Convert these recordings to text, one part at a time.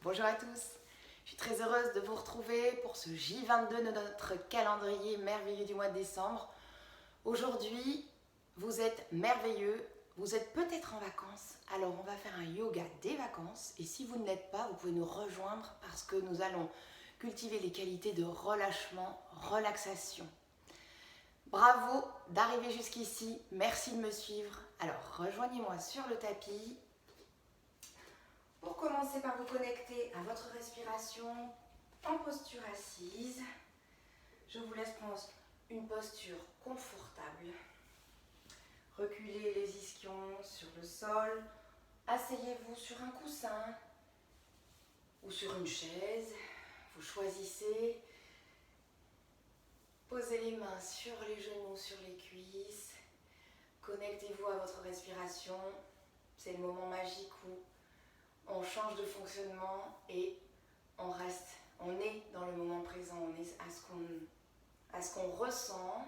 Bonjour à tous, je suis très heureuse de vous retrouver pour ce J22 de notre calendrier merveilleux du mois de décembre. Aujourd'hui, vous êtes merveilleux, vous êtes peut-être en vacances, alors on va faire un yoga des vacances et si vous ne l'êtes pas, vous pouvez nous rejoindre parce que nous allons cultiver les qualités de relâchement, relaxation. Bravo d'arriver jusqu'ici, merci de me suivre. Alors rejoignez-moi sur le tapis. Pour commencer par vous connecter à votre respiration en posture assise, je vous laisse prendre une posture confortable. Reculez les ischions sur le sol, asseyez-vous sur un coussin ou sur une chaise, vous choisissez. Posez les mains sur les genoux, sur les cuisses, connectez-vous à votre respiration, c'est le moment magique où on change de fonctionnement et on est dans le moment présent, on est à ce qu'on ressent.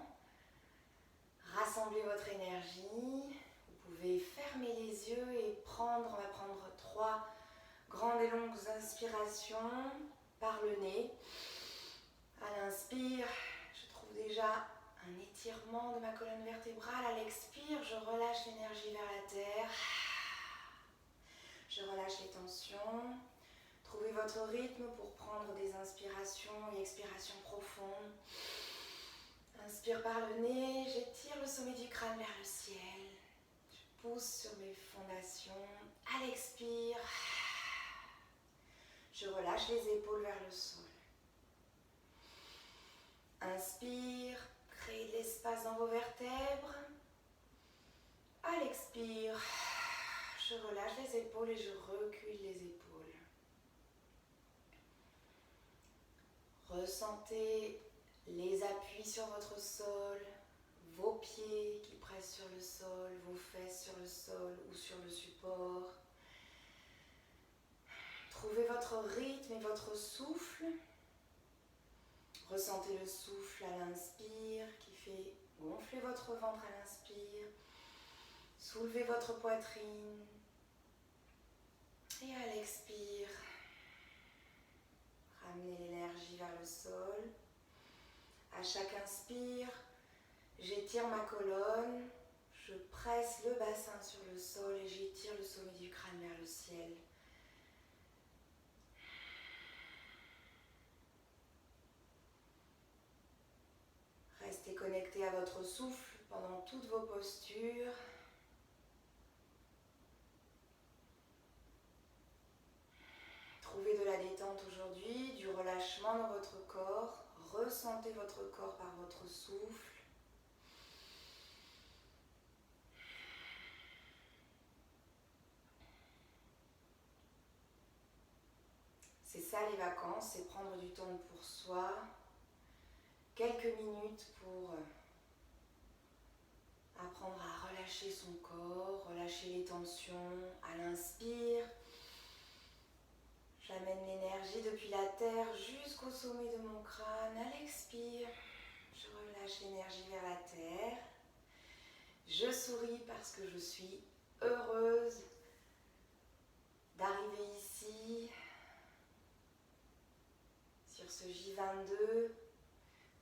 Rassemblez votre énergie, vous pouvez fermer les yeux et on va prendre 3 grandes et longues inspirations par le nez. À l'inspire, je trouve déjà un étirement de ma colonne vertébrale. À l'expire, je relâche l'énergie vers la terre. Je relâche les tensions. Trouvez votre rythme pour prendre des inspirations et expirations profondes. Inspire par le nez, j'étire le sommet du crâne vers le ciel. Je pousse sur mes fondations. À l'expire, je relâche les épaules vers le sol. Inspire, créez de l'espace dans vos vertèbres. À l'expire, je relâche les épaules et je recule les épaules. Ressentez les appuis sur votre sol, vos pieds qui pressent sur le sol, vos fesses sur le sol ou sur le support. Trouvez votre rythme et votre souffle. Ressentez le souffle à l'inspire qui fait gonfler votre ventre à l'inspire. Soulevez votre poitrine. Et à l'expire, ramenez l'énergie vers le sol. À chaque inspire, j'étire ma colonne, je presse le bassin sur le sol et j'étire le sommet du crâne vers le ciel. Restez connecté à votre souffle pendant toutes vos postures. Trouvez de la détente aujourd'hui, du relâchement dans votre corps. Ressentez votre corps par votre souffle. C'est ça les vacances, c'est prendre du temps pour soi. Quelques minutes pour apprendre à relâcher son corps, relâcher les tensions. À l'inspire, j'amène l'énergie depuis la terre jusqu'au sommet de mon crâne. À l'expire, je relâche l'énergie vers la terre. Je souris parce que je suis heureuse d'arriver ici, sur ce J22.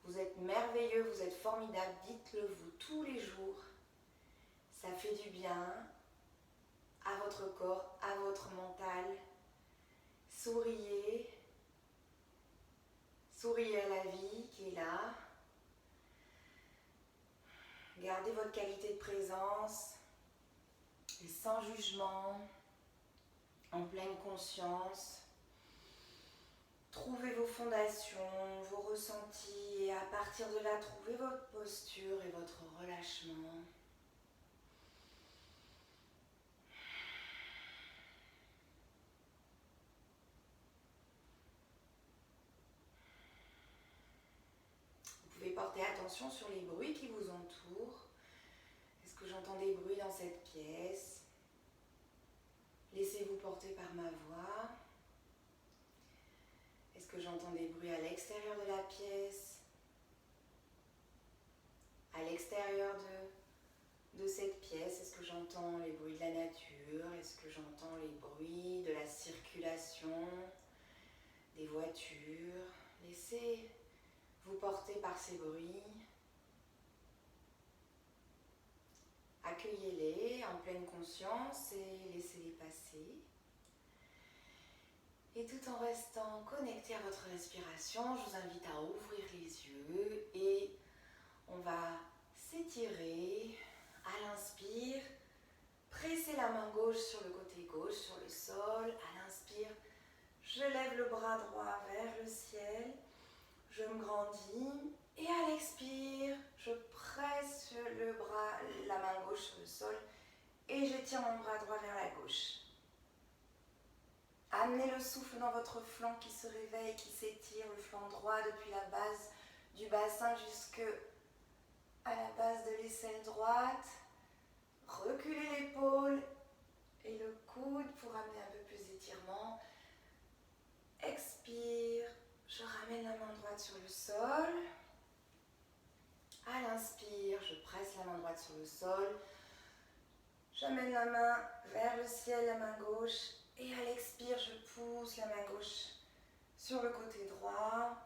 Vous êtes merveilleux, vous êtes formidable, dites-le vous tous les jours. Ça fait du bien à votre corps, à votre mental. Souriez. Souriez à la vie qui est là. Gardez votre qualité de présence et sans jugement, en pleine conscience. Trouvez vos fondations, vos ressentis et à partir de là, trouvez votre posture et votre relâchement. Vous pouvez porter attention sur les bruits qui vous entourent. Est-ce que j'entends des bruits dans cette pièce? Laissez-vous porter par ma voix. Est-ce que j'entends des bruits à l'extérieur de la pièce? À l'extérieur de cette pièce, est-ce que j'entends les bruits de la nature? Est-ce que j'entends les bruits de la circulation? des voitures. Laissez-vous porter par ces bruits. Accueillez-les en pleine conscience et laissez-les passer. Et tout en restant connecté à votre respiration, je vous invite à ouvrir les yeux et on va s'étirer à l'inspire. Pressez la main gauche sur le côté gauche, sur le sol. À l'inspire, je lève le bras droit vers le ciel. Je me grandis. Et à l'expire, je presse la main gauche sur le sol et j'étire mon bras droit vers la gauche. Amenez le souffle dans votre flanc qui se réveille, qui s'étire, le flanc droit depuis la base du bassin jusqu'à la base de l'aisselle droite. Reculez l'épaule et le coude pour amener un peu plus d'étirement. Expire, je ramène la main droite sur le sol. À l'inspire, je presse la main droite sur le sol. J'amène la main vers le ciel, la main gauche. Et à l'expire, je pousse la main gauche sur le côté droit.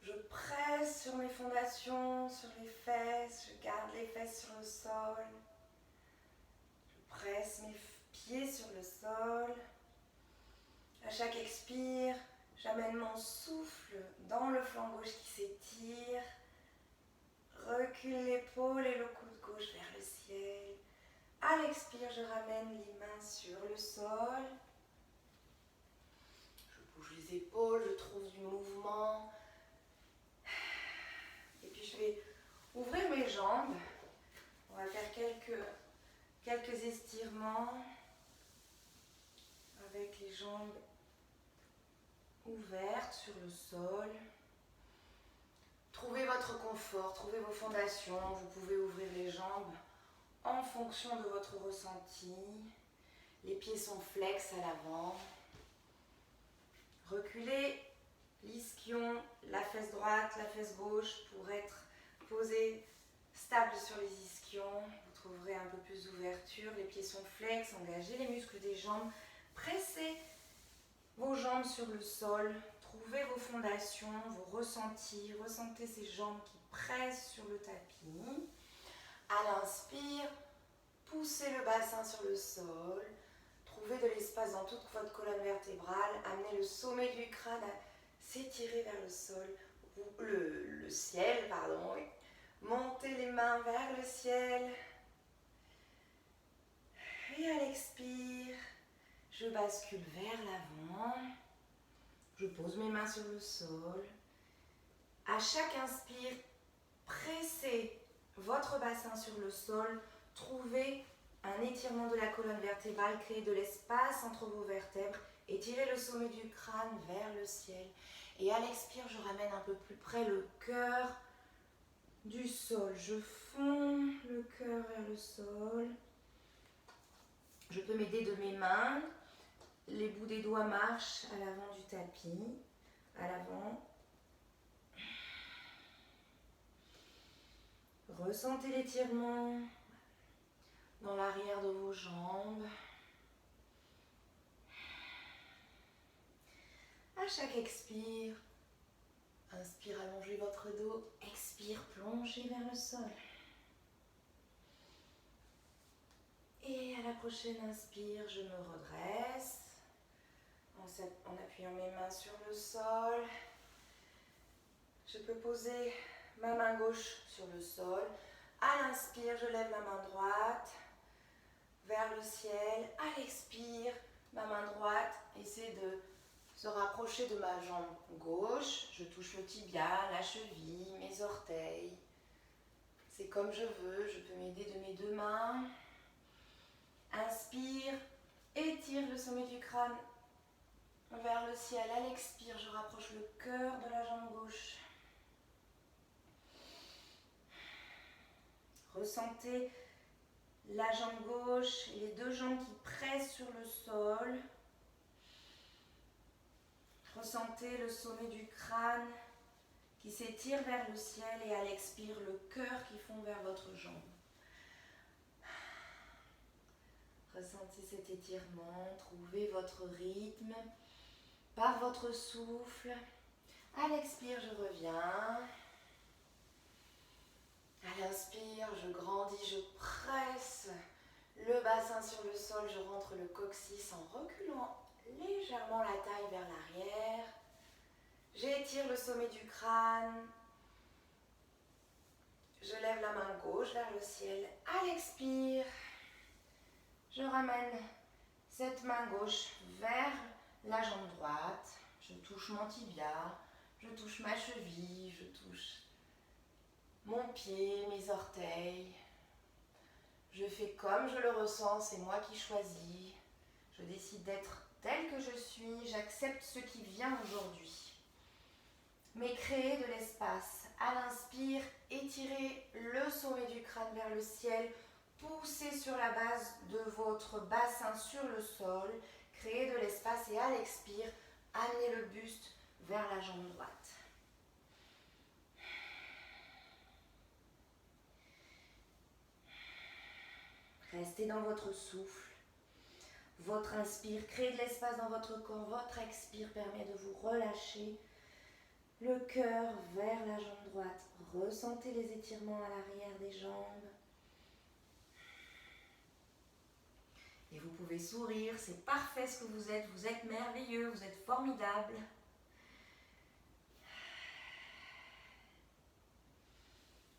Je presse sur mes fondations, sur les fesses. Je garde les fesses sur le sol. Je presse mes pieds sur le sol. À chaque expire, j'amène mon souffle dans le flanc gauche qui s'étire. Recule l'épaule et le coude gauche vers le ciel. À l'expire, je ramène les mains sur le sol. Je bouge les épaules, je trouve du mouvement. Et puis je vais ouvrir mes jambes. On va faire quelques estirements avec les jambes ouvertes sur le sol. Trouvez votre confort, trouvez vos fondations. Vous pouvez ouvrir les jambes en fonction de votre ressenti. Les pieds sont flex à l'avant. Reculez l'ischio, la fesse droite, la fesse gauche pour être posé stable sur les ischions. Vous trouverez un peu plus d'ouverture. Les pieds sont flex, engagez les muscles des jambes. Pressez vos jambes sur le sol. Trouvez vos fondations, vos ressentis. Ressentez ces jambes qui pressent sur le tapis. À l'inspire, poussez le bassin sur le sol. Trouvez de l'espace dans toute votre colonne vertébrale. Amenez le sommet du crâne à s'étirer vers le sol, le ciel, pardon. Montez les mains vers le ciel. Et à l'expire, je bascule vers l'avant. Je pose mes mains sur le sol. À chaque inspire, pressez votre bassin sur le sol. Trouvez un étirement de la colonne vertébrale. Créez de l'espace entre vos vertèbres. Étirez le sommet du crâne vers le ciel. Et à l'expire, je ramène un peu plus près le cœur du sol. Je fonds le cœur vers le sol. Je peux m'aider de mes mains. Les bouts des doigts marchent à l'avant du tapis. À l'avant. Ressentez l'étirement dans l'arrière de vos jambes. À chaque expire, inspire, allongez votre dos. Expire, plongez vers le sol. Et à la prochaine inspire, je me redresse en appuyant mes mains sur le sol. Je peux poser ma main gauche sur le sol. À l'inspire, je lève la main droite vers le ciel. À l'expire, ma main droite essaie de se rapprocher de ma jambe gauche. Je touche le tibia, la cheville, mes orteils. C'est comme je veux. Je peux m'aider de mes deux mains. Inspire, étire le sommet du crâne vers le ciel. À l'expire, je rapproche le cœur de la jambe gauche. Ressentez la jambe gauche et les deux jambes qui pressent sur le sol. Ressentez le sommet du crâne qui s'étire vers le ciel et à l'expire, le cœur qui fond vers votre jambe. Ressentez cet étirement, trouvez votre rythme. par votre souffle. À l'expire, je reviens. À l'inspire, je grandis, je presse le bassin sur le sol, je rentre le coccyx en reculant légèrement la taille vers l'arrière. J'étire le sommet du crâne. Je lève la main gauche vers le ciel. À l'expire, je ramène cette main gauche vers la jambe droite. Je touche mon tibia, je touche ma cheville, je touche mon pied, mes orteils. Je fais comme je le ressens, c'est moi qui choisis. Je décide d'être telle que je suis, j'accepte ce qui vient aujourd'hui. Mais créez de l'espace. À l'inspire, étirez le sommet du crâne vers le ciel. Poussez sur la base de votre bassin sur le sol. Créez de l'espace et à l'expire, amenez le buste vers la jambe droite. Restez dans votre souffle. Votre inspire crée de l'espace dans votre corps. Votre expire permet de vous relâcher. Le cœur vers la jambe droite. Ressentez les étirements à l'arrière des jambes. Et vous pouvez sourire, c'est parfait ce que vous êtes merveilleux, vous êtes formidable.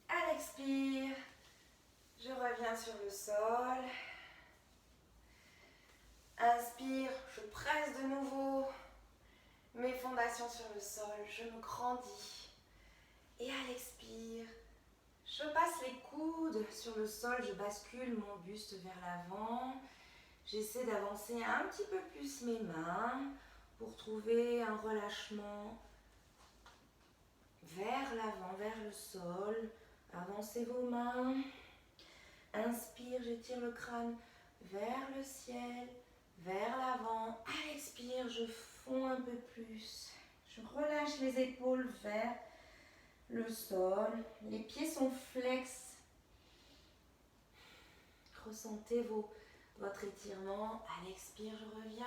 À l'expire, je reviens sur le sol. Inspire, je presse de nouveau mes fondations sur le sol, je me grandis. Et à l'expire, je passe les coudes sur le sol, je bascule mon buste vers l'avant. J'essaie d'avancer un petit peu plus mes mains pour trouver un relâchement vers l'avant, vers le sol. Avancez vos mains. Inspire, j'étire le crâne vers le ciel, vers l'avant. À l'expire, je fonds un peu plus. Je relâche les épaules vers le sol. Les pieds sont flex. Ressentez votre étirement. À l'expire, je reviens.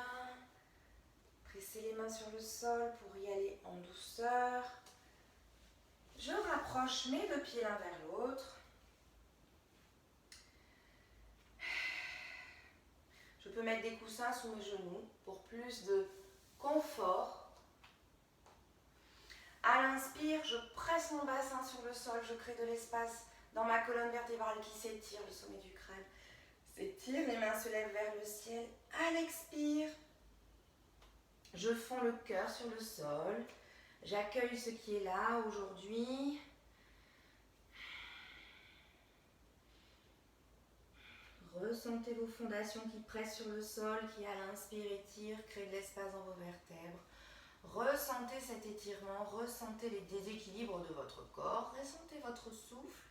Pressez les mains sur le sol pour y aller en douceur. Je rapproche mes deux pieds l'un vers l'autre. Je peux mettre des coussins sous mes genoux pour plus de confort. À l'inspire, je presse mon bassin sur le sol, je crée de l'espace dans ma colonne vertébrale qui s'étire, le sommet du crâne s'étire, les mains se lèvent vers le ciel. À l'expire, je fonds le cœur sur le sol, j'accueille ce qui est là aujourd'hui. Ressentez vos fondations qui pressent sur le sol, qui à l'inspire étirent, créent de l'espace dans vos vertèbres. Ressentez cet étirement, ressentez les déséquilibres de votre corps, ressentez votre souffle.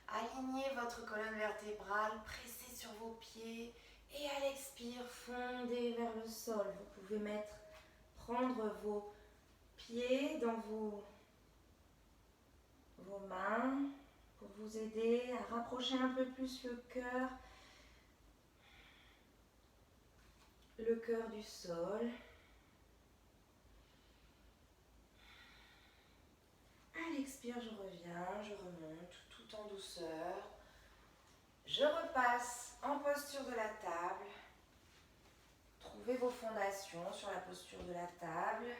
Alignez votre colonne vertébrale, pressez sur vos pieds et à l'expire, fondez vers le sol. Vous pouvez prendre vos pieds dans vos mains pour vous aider à rapprocher un peu plus le cœur du sol. À l'expire, je reviens, je remonte tout en douceur. Je repasse en posture de la table. Trouvez vos fondations sur la posture de la table.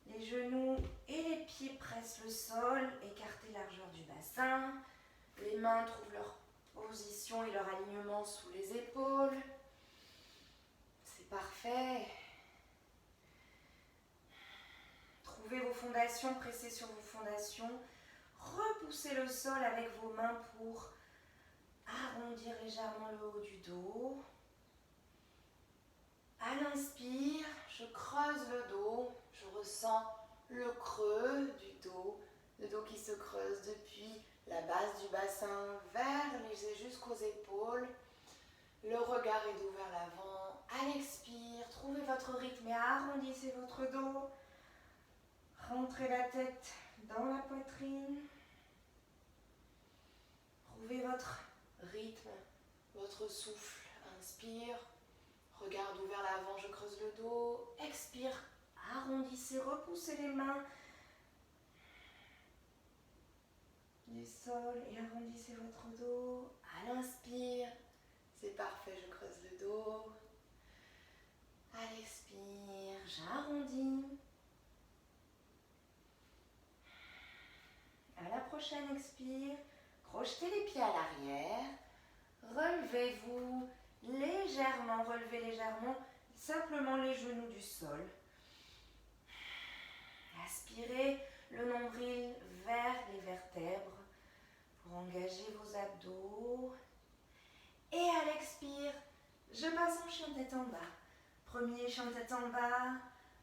Les genoux et les pieds pressent le sol, écartez largeur du bassin. Les mains trouvent leur position et leur alignement sous les épaules. C'est parfait. Trouvez vos fondations, pressez sur vos fondations. Repoussez le sol avec vos mains pour arrondir légèrement le haut du dos. À l'inspire, je creuse le dos. Je ressens le creux du dos. Le dos qui se creuse depuis la base du bassin vers jusqu'aux épaules. Le regard est doux vers l'avant. À l'expire, trouvez votre rythme et arrondissez votre dos. Rentrez la tête dans la poitrine. Trouvez votre rythme, votre souffle. Inspire, regard ouvert vers l'avant, je creuse le dos. Expire. l'expire, arrondissez, repoussez les mains du sol et arrondissez votre dos. À l'inspire, c'est parfait, je creuse le dos. À l'expire, j'arrondis. À la prochaine expire, crochetez les pieds à l'arrière. Relevez-vous légèrement, relevez légèrement simplement les genoux du sol. Aspirez le nombril vers les vertèbres pour engager vos abdos. Et à l'expire, je passe en chien de tête en bas. Premier chien de tête en bas,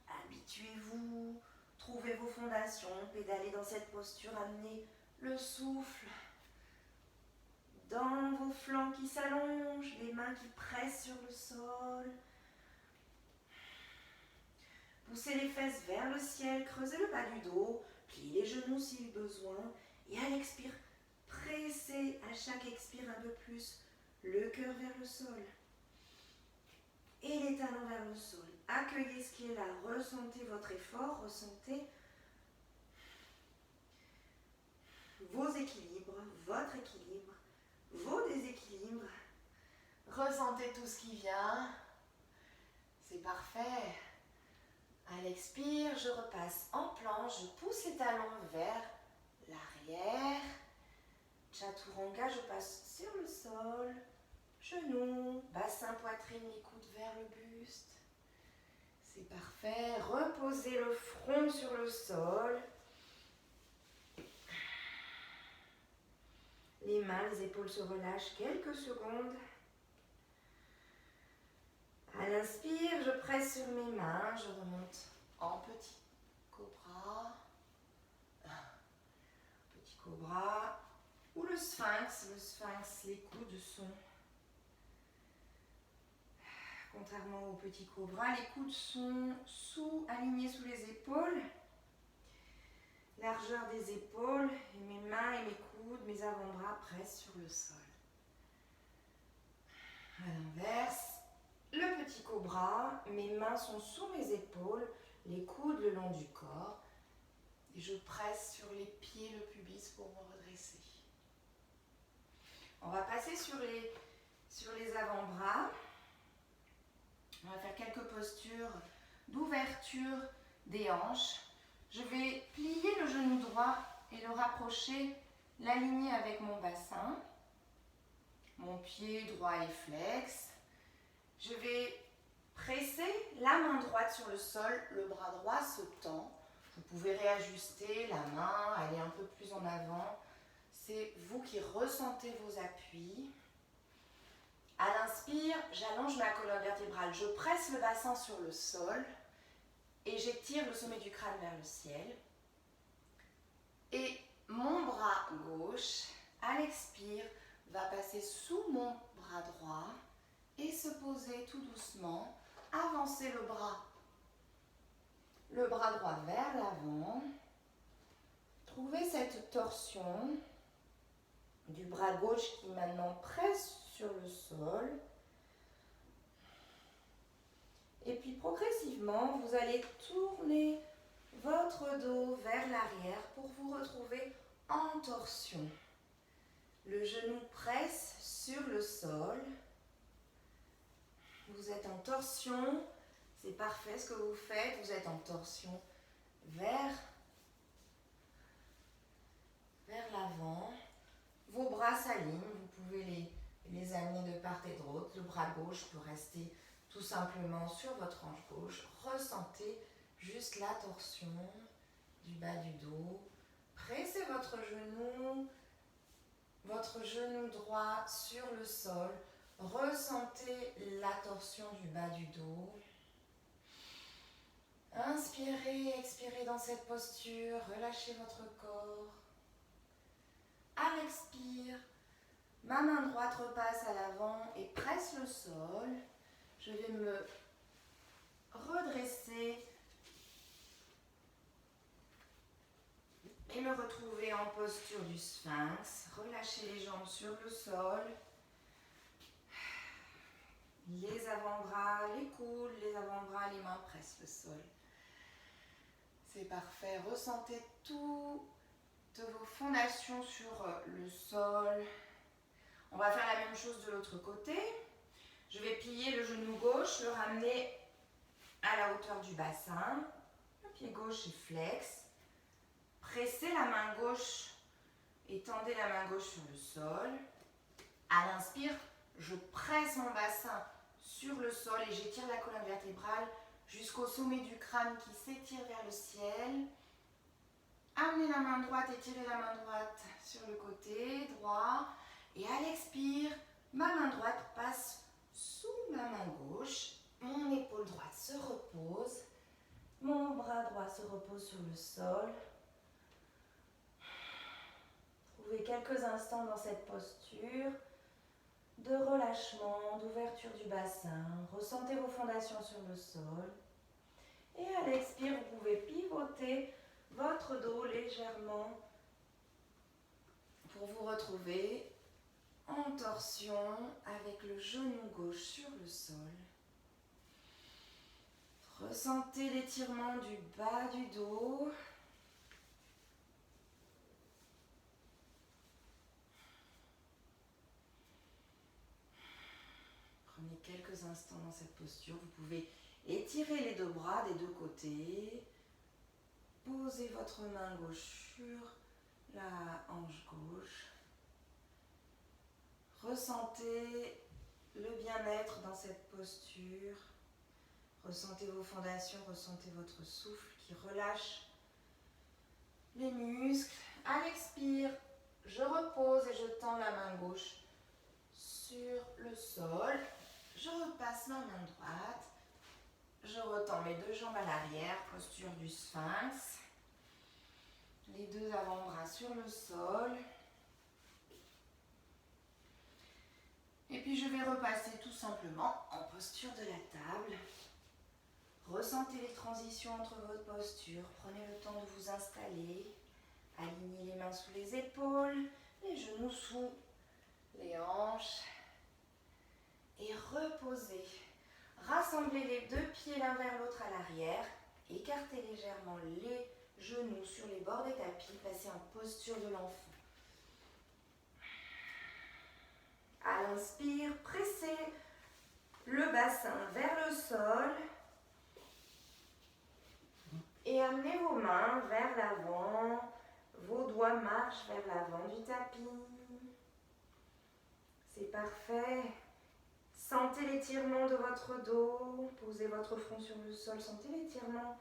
habituez-vous, trouvez vos fondations, pédalez dans cette posture, amenez le souffle dans vos flancs qui s'allongent, les mains qui pressent sur le sol. Poussez les fesses vers le ciel, creusez le bas du dos, pliez les genoux si besoin. Et à l'expire, pressez à chaque expire un peu plus le cœur vers le sol. Et les talons vers le sol. Accueillez ce qui est là, ressentez votre effort, ressentez vos équilibres, votre équilibre, vos déséquilibres. Ressentez tout ce qui vient. C'est parfait. À l'expire, je repasse en planche, je pousse les talons vers l'arrière. Chaturanga, je passe sur le sol. Genoux, bassin, poitrine, les coudes vers le buste. C'est parfait. Reposez le front sur le sol. Les mains, les épaules se relâchent quelques secondes. À l'inspire, je presse sur mes mains, je remonte en petit cobra. Petit cobra. Ou le sphinx. Le sphinx, les coudes sont, contrairement au petit cobra, les coudes sont alignés sous les épaules. Largeur des épaules, et mes mains et mes coudes, mes avant-bras pressent sur le sol. À l'inverse, le petit cobra, mes mains sont sous mes épaules, les coudes le long du corps, et je presse sur les pieds, le pubis pour me redresser. On va passer sur les avant-bras. On va faire quelques postures d'ouverture des hanches. Je vais plier le genou droit et le rapprocher, l'aligner avec mon bassin. Mon pied droit est flex. Je vais presser la main droite sur le sol, le bras droit se tend. Vous pouvez réajuster la main, aller un peu plus en avant. C'est vous qui ressentez vos appuis. À l'inspire, j'allonge ma colonne vertébrale. Je presse le bassin sur le sol et j'étire le sommet du crâne vers le ciel. Et mon bras gauche, à l'expire, va passer sous mon bras droit et se poser tout doucement. Avancer le bras droit vers l'avant. Trouvez cette torsion du bras gauche qui maintenant presse sur le sol. Et puis progressivement, vous allez tourner votre dos vers l'arrière pour vous retrouver en torsion. Le genou presse sur le sol. Vous êtes en torsion. C'est parfait ce que vous faites. Vous êtes en torsion vers l'avant. Vos bras s'alignent. Vous pouvez les amener de part et d'autre. Le bras gauche peut rester tout simplement sur votre hanche gauche. Ressentez juste la torsion du bas du dos. Pressez votre genou droit sur le sol. Ressentez la torsion du bas du dos. Inspirez, expirez dans cette posture. Relâchez votre corps. À l'expire, ma main droite repasse à l'avant et presse le sol. Je vais me redresser et me retrouver en posture du sphinx. Relâchez les jambes sur le sol. Les avant-bras, les coudes, les avant-bras, les mains pressent le sol. C'est parfait. Ressentez toutes vos fondations sur le sol. On va faire la même chose de l'autre côté. Je vais plier le genou gauche, le ramener à la hauteur du bassin. Le pied gauche est flex. Pressez la main gauche et tendez la main gauche sur le sol. À l'inspire, je presse mon bassin sur le sol et j'étire la colonne vertébrale jusqu'au sommet du crâne qui s'étire vers le ciel. Amenez la main droite, étirez la main droite sur le côté droit. Et à l'expire, ma main droite passe sous ma main gauche. Mon épaule droite se repose. Mon bras droit se repose sur le sol. Trouvez quelques instants dans cette posture de relâchement, d'ouverture du bassin. Ressentez vos fondations sur le sol. Et à l'expire, vous pouvez pivoter votre dos légèrement pour vous retrouver en torsion avec le genou gauche sur le sol. Ressentez l'étirement du bas du dos. Prenez quelques instants dans cette posture. Vous pouvez étirer les deux bras des deux côtés. Posez votre main gauche sur la hanche gauche. Ressentez le bien-être dans cette posture. Ressentez vos fondations, ressentez votre souffle qui relâche les muscles. À l'expire, je repose et je tends la main gauche sur le sol. Je repasse ma main droite. Je retends mes deux jambes à l'arrière, posture du sphinx. Les deux avant-bras sur le sol. Et puis je vais repasser tout simplement en posture de la table. Ressentez les transitions entre vos postures. Prenez le temps de vous installer. Alignez les mains sous les épaules, les genoux sous les hanches. Et reposez. Rassemblez les deux pieds l'un vers l'autre à l'arrière. Écartez légèrement les genoux sur les bords des tapis. Passez en posture de l'enfant. À l'inspire, pressez le bassin vers le sol. Et amenez vos mains vers l'avant. Vos doigts marchent vers l'avant du tapis. C'est parfait. Sentez l'étirement de votre dos. Posez votre front sur le sol. Sentez l'étirement.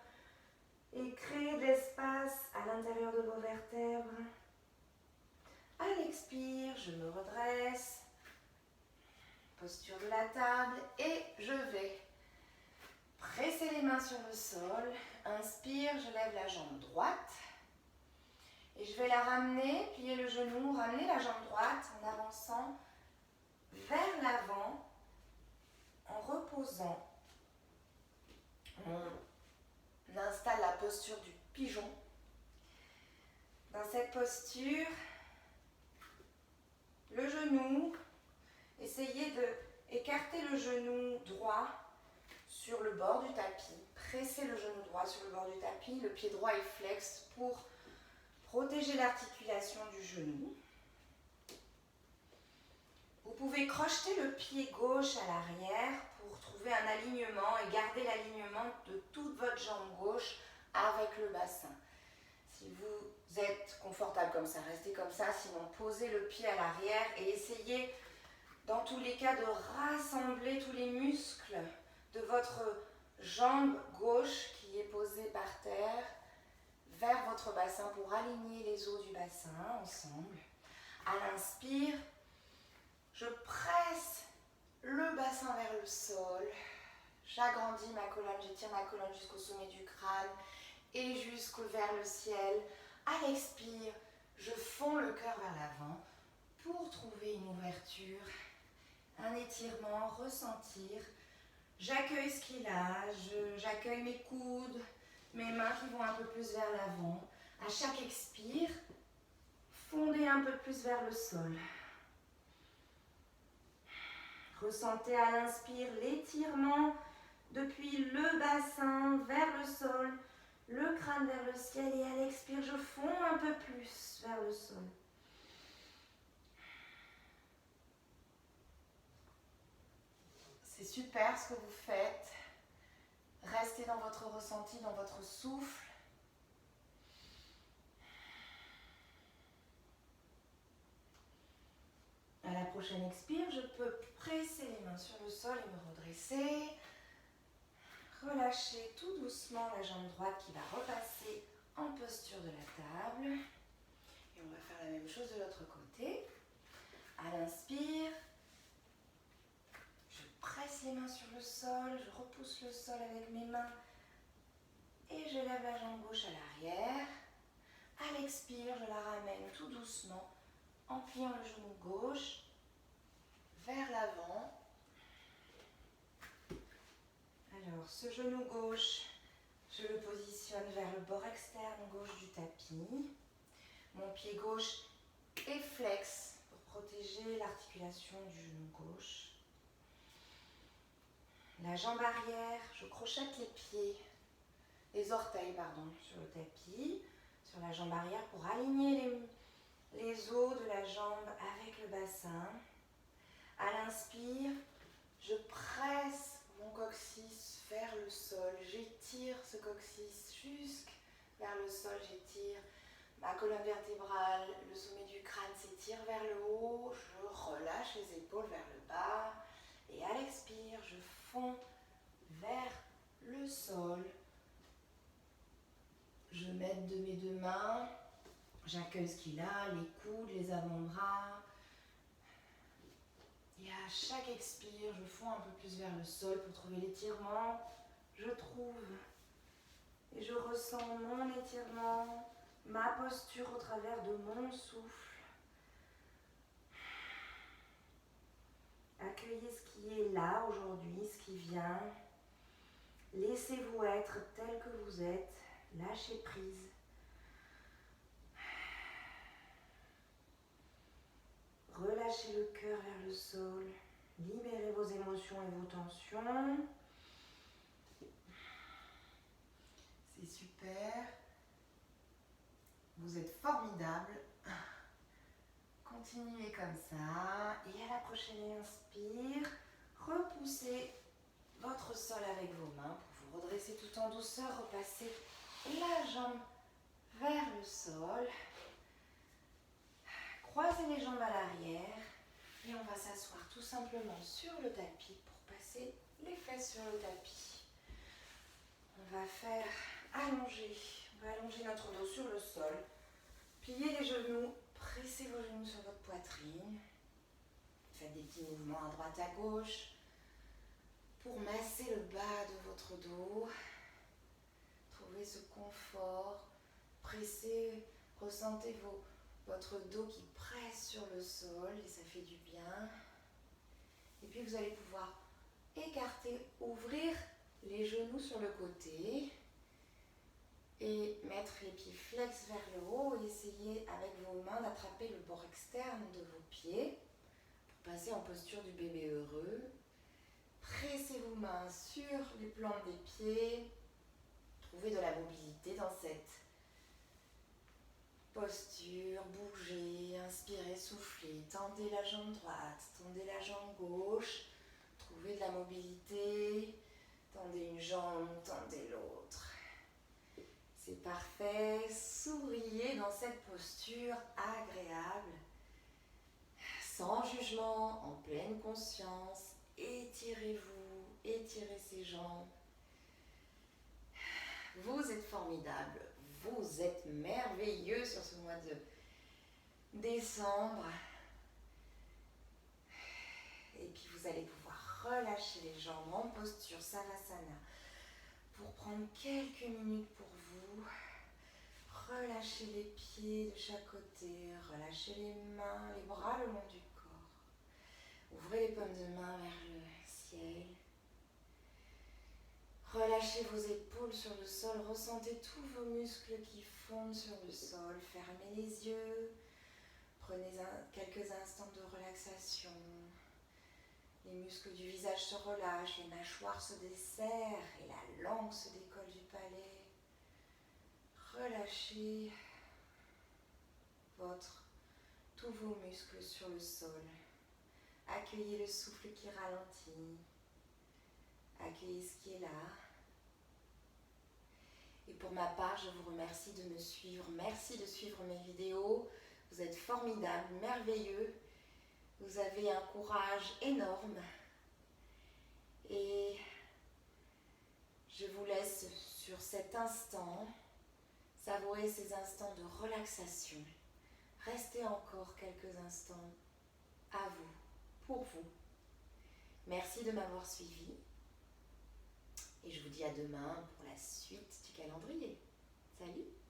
Et créez de l'espace à l'intérieur de vos vertèbres. À l'expire, je me redresse. Posture de la table. Et je vais presser les mains sur le sol. Inspire, je lève la jambe droite. Et je vais la ramener, plier le genou, ramener la jambe droite en avançant vers l'avant, en reposant. On installe la posture du pigeon. Dans cette posture, le genou, essayez d'écarter le genou droit sur le bord du tapis. Pressez le genou droit sur le bord du tapis. Le pied droit est flex pour protéger l'articulation du genou. Vous pouvez crocheter le pied gauche à l'arrière pour trouver un alignement et garder l'alignement de toute votre jambe gauche avec le bassin. Si vous êtes confortable comme ça, restez comme ça. Sinon, posez le pied à l'arrière et essayez, dans tous les cas, de rassembler tous les muscles de votre jambe gauche qui est posée par terre vers votre bassin pour aligner les os du bassin ensemble. À l'inspire, je presse le bassin vers le sol. J'agrandis ma colonne, j'étire ma colonne jusqu'au sommet du crâne et vers le ciel. À l'expire, je fonds le cœur vers l'avant pour trouver une ouverture, un étirement, ressentir. J'accueille ce qu'il a, j'accueille mes coudes, mes mains qui vont un peu plus vers l'avant. À chaque expire, fondez un peu plus vers le sol. Ressentez à l'inspire l'étirement depuis le bassin vers le sol, le crâne vers le ciel, et à l'expire, je fonds un peu plus vers le sol. C'est super ce que vous faites. Restez dans votre ressenti, dans votre souffle. À la prochaine expire, je peux presser les mains sur le sol et me redresser. Relâchez tout doucement la jambe droite qui va repasser en posture de la table. Et on va faire la même chose de l'autre côté. À l'inspire, je presse les mains sur le sol, je repousse le sol avec mes mains et je lève la jambe gauche à l'arrière. À l'expire, je la ramène tout doucement en pliant le genou gauche vers l'avant. Alors, ce genou gauche, je le positionne vers le bord externe gauche du tapis. Mon pied gauche est flex pour protéger l'articulation du genou gauche. La jambe arrière, je crochette les orteils sur le tapis, sur la jambe arrière pour aligner les os de la jambe avec le bassin. À l'inspire, je presse mon coccyx vers le sol, j'étire ce coccyx jusqu'vers le sol, j'étire ma colonne vertébrale, le sommet du crâne s'étire vers le haut, je relâche les épaules vers le bas et à l'expire, je fonds vers le sol. Je m'aide de mes deux mains, j'accueille ce qu'il a, les coudes, les avant-bras. Et à chaque expire, je fonds un peu plus vers le sol pour trouver l'étirement. Je trouve et je ressens mon étirement, ma posture au travers de mon souffle. Accueillez ce qui est là aujourd'hui, ce qui vient. Laissez-vous être tel que vous êtes. Lâchez prise. Relâchez le cœur vers le sol. Libérez vos émotions et vos tensions. C'est super. Vous êtes formidable. Continuez comme ça. Et à la prochaine inspire, repoussez votre sol avec vos mains pour vous redresser tout en douceur. Repassez la jambe vers le sol. Croisez les jambes à l'arrière. Et on va s'asseoir tout simplement sur le tapis pour passer les fesses sur le tapis. On va faire allonger. On va allonger notre dos sur le sol. Pliez les genoux. Pressez vos genoux sur votre poitrine. Faites des petits mouvements à droite à gauche pour masser le bas de votre dos. Trouvez ce confort. Pressez, ressentez votre dos qui presse sur le sol et ça fait du bien. Et puis vous allez pouvoir écarter, ouvrir les genoux sur le côté et mettre les pieds flex vers le haut et essayer avec vos mains d'attraper le bord externe de vos pieds pour passer en posture du bébé heureux. Pressez vos mains sur les plantes des pieds. Trouvez de la mobilité dans cette posture. Bougez, inspirez, soufflez. Tendez la jambe droite, tendez la jambe gauche. Trouvez de la mobilité. Tendez une jambe, tendez l'autre. C'est parfait. Souriez dans cette posture agréable. Sans jugement, en pleine conscience. Étirez-vous, étirez ces jambes. Vous êtes formidable. Vous êtes merveilleux sur ce mois de décembre. Et puis vous allez pouvoir relâcher les jambes en posture Savasana pour prendre quelques minutes pour vous. Relâchez les pieds de chaque côté, relâchez les mains, les bras le long du corps. Ouvrez les paumes de main vers le ciel. Relâchez vos épaules sur le sol, ressentez tous vos muscles qui fondent sur le sol. Fermez les yeux, prenez quelques instants de relaxation. Les muscles du visage se relâchent, les mâchoires se desserrent et la langue se décolle du palais. Relâchez tous vos muscles sur le sol. Accueillez le souffle qui ralentit. Accueillez ce qui est là. Et pour ma part, je vous remercie de me suivre. Merci de suivre mes vidéos. Vous êtes formidables, merveilleux. Vous avez un courage énorme. Et je vous laisse sur cet instant, savourer ces instants de relaxation. Restez encore quelques instants à vous, pour vous. Merci de m'avoir suivi. Et je vous dis à demain pour la suite du calendrier. Salut!